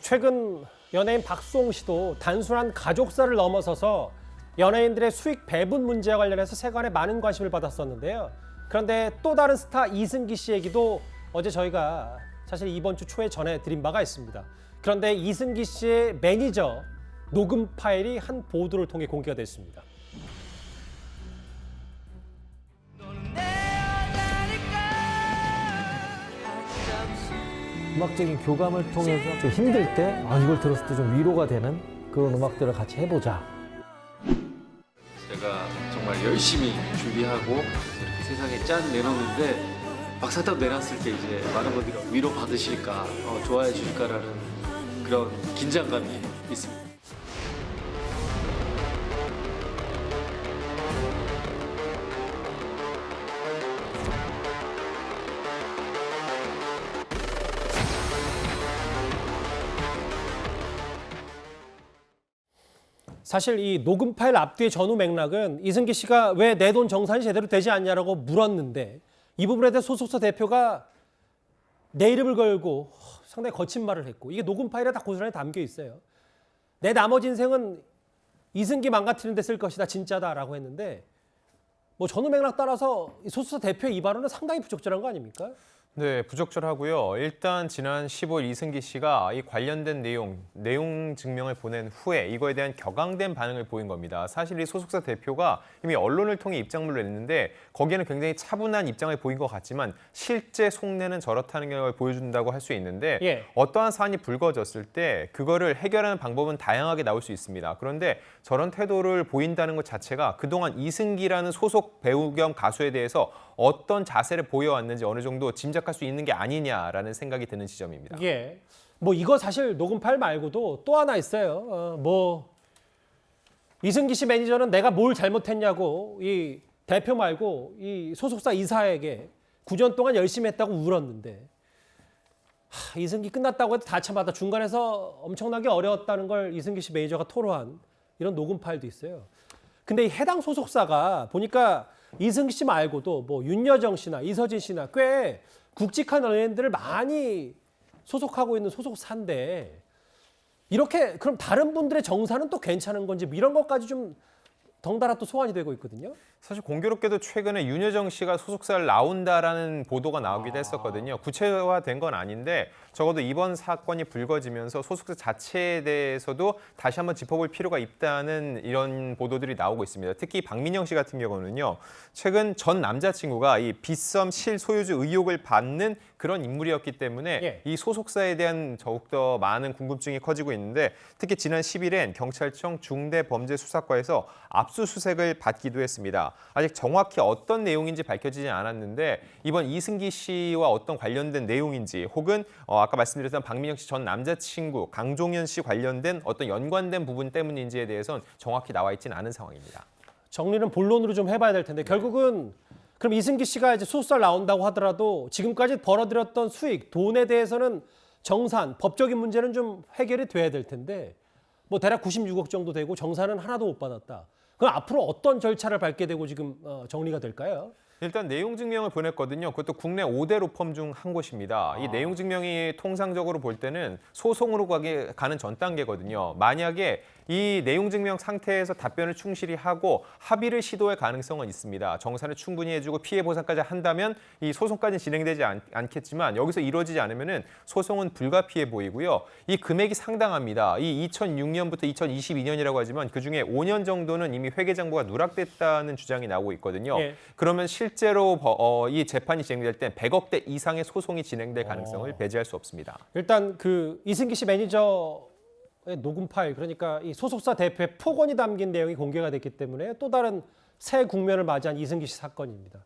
최근 연예인 박수홍 씨도 단순한 가족사를 넘어서서 연예인들의 수익 배분 문제와 관련해서 세간에 많은 관심을 받았었는데요. 그런데 또 다른 스타 이승기 씨 얘기도 어제 저희가 사실 이번 주 초에 전해드린 바가 있습니다. 그런데 이승기 씨의 매니저 녹음 파일이 한 보도를 통해 공개가 됐습니다. 음악적인 교감을 통해서 좀 힘들 때 이걸 들었을 때 좀 위로가 되는 그런 음악들을 같이 해보자. 제가 정말 열심히 준비하고 이렇게 세상에 짠 내놓는데 막상 딱 내놨을 때 이제 많은 분들이 위로 받으실까, 좋아해 주실까라는 그런 긴장감이 있습니다. 사실 이 녹음 파일 앞뒤의 전후 맥락은 이승기 씨가 왜 내 돈 정산이 제대로 되지 않냐라고 물었는데 이 부분에 대해 소속사 대표가 내 이름을 걸고 상당히 거친 말을 했고 이게 녹음 파일에 다 고스란히 담겨 있어요. 내 나머지 인생은 이승기 망가뜨리는 데 쓸 것이다 진짜다라고 했는데 뭐 전후 맥락 따라서 이 소속사 대표의 이 발언은 상당히 부적절한 거 아닙니까? 네, 부적절하고요. 일단 지난 15일 이승기 씨가 이 관련된 내용 증명을 보낸 후에 이거에 대한 격앙된 반응을 보인 겁니다. 사실 이 소속사 대표가 이미 언론을 통해 입장문을 냈는데 거기에는 굉장히 차분한 입장을 보인 것 같지만 실제 속내는 저렇다는 걸 보여준다고 할 수 있는데 어떠한 사안이 불거졌을 때 그거를 해결하는 방법은 다양하게 나올 수 있습니다. 그런데 저런 태도를 보인다는 것 자체가 그동안 이승기라는 소속 배우 겸 가수에 대해서 어떤 자세를 보여왔는지 어느 정도 짐작할 수 있는 게 아니냐라는 생각이 드는 지점입니다. 예. 뭐 이거 사실 녹음 파일 말고도 또 하나 있어요. 이승기 씨 매니저는 내가 뭘 잘못했냐고 이 대표 말고 이 소속사 이사에게 9년 동안 열심히 했다고 울었는데 이승기 끝났다고 해도 다 참았다. 중간에서 엄청나게 어려웠다는 걸 이승기 씨 매니저가 토로한 이런 녹음 파일도 있어요. 근데 이 해당 소속사가 보니까 이승기 씨 말고도 뭐 윤여정 씨나 이서진 씨나 꽤 굵직한 연예인들을 많이 소속하고 있는 소속사인데 이렇게 그럼 다른 분들의 정사는 또 괜찮은 건지 뭐 이런 것까지 좀 덩달아 또 소환이 되고 있거든요. 사실 공교롭게도 최근에 윤여정 씨가 소속사를 나온다라는 보도가 나오기도 했었거든요. 구체화된 건 아닌데 적어도 이번 사건이 불거지면서 소속사 자체에 대해서도 다시 한번 짚어볼 필요가 있다는 이런 보도들이 나오고 있습니다. 특히 박민영 씨 같은 경우는요. 최근 전 남자친구가 이 빗썸 실소유주 의혹을 받는 그런 인물이었기 때문에 이 소속사에 대한 더욱더 많은 궁금증이 커지고 있는데 특히 지난 10일엔 경찰청 중대범죄수사과에서 압수수색을 받기도 했습니다. 아직 정확히 어떤 내용인지 밝혀지지 않았는데 이번 이승기 씨와 어떤 관련된 내용인지 혹은 아까 말씀드렸던 박민영 씨 전 남자친구 강종현 씨 관련된 어떤 연관된 부분 때문인지에 대해서는 정확히 나와 있지는 않은 상황입니다. 정리는 본론으로 좀 해봐야 될 텐데 결국은 그럼 이승기 씨가 이제 소속사를 나온다고 하더라도 지금까지 벌어들였던 수익, 돈에 대해서는 정산, 법적인 문제는 좀 해결이 돼야 될 텐데 뭐 대략 96억 정도 되고 정산은 하나도 못 받았다. 그럼 앞으로 어떤 절차를 밟게 되고 지금 정리가 될까요? 일단 내용 증명을 보냈거든요. 그것도 국내 5대 로펌 중 한 곳입니다. 이 내용 증명이 통상적으로 볼 때는 소송으로 가는 전 단계거든요. 만약에 이 내용 증명 상태에서 답변을 충실히 하고 합의를 시도할 가능성은 있습니다. 정산을 충분히 해주고 피해 보상까지 한다면 이 소송까지 진행되지 않겠지만 여기서 이루어지지 않으면은 소송은 불가피해 보이고요. 이 금액이 상당합니다. 이 2006년부터 2022년이라고 하지만 그중에 5년 정도는 이미 회계장부가 누락됐다는 주장이 나오고 있거든요. 그러면 실제로 이 재판이 진행될 때 100억대 이상의 소송이 진행될 가능성을 배제할 수 없습니다. 일단 그 이승기 씨 매니저 녹음 파일 그러니까 이 소속사 대표의 폭언이 담긴 내용이 공개가 됐기 때문에 또 다른 새 국면을 맞이한 이승기 씨 사건입니다.